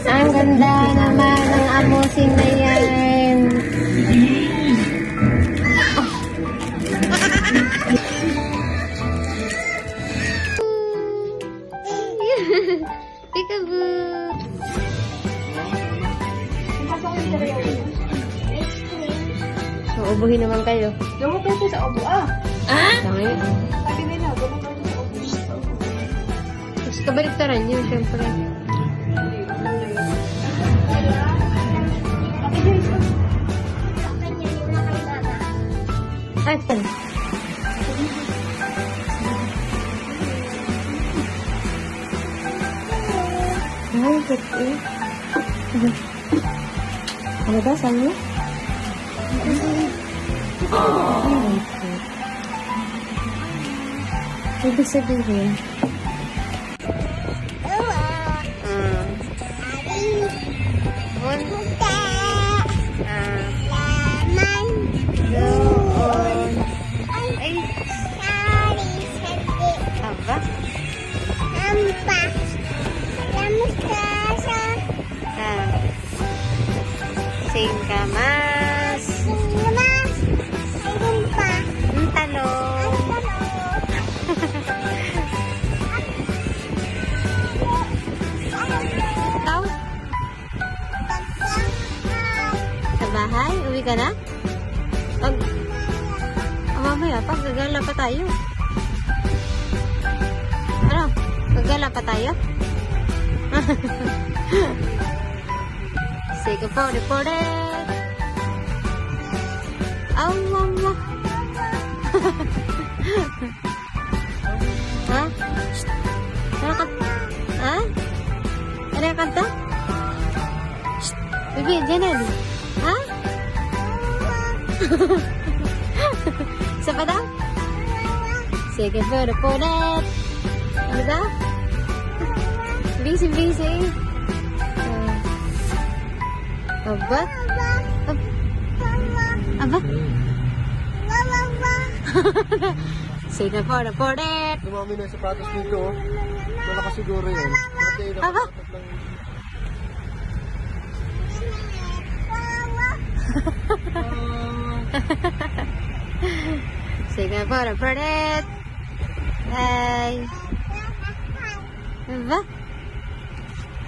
Ang ganda naman ng amusing na yan. Peekaboo! Uubuhin naman kayo. Gawin ko sa obo, ah. Ah? Tangi. Sabi nila, gawin ko sa obo. Mas kabaliktaran yun, syempre. Ay, pan. Ay, kasi. Ano ba, saan mo? Ibig sabihin. Sing kamas. Talong. Ikaw? Sa bahay? Uwi ka na? Mamaya pa, gagala pa tayo. Ano? Gagala pa tayo? Sige po, reported. Oh, mama. Ha? Ano kanta? Ha? Ano yung kanta? Bibi, Janel. Ha? Isa pa daw? Sige po, reported. Ano daw? Busy. Aba? Aba? Sige po, reported. Dumami na yung sapatos dito, oh. Wala ka siguro yun. Aba? Sige po, reported. Bye. Aba?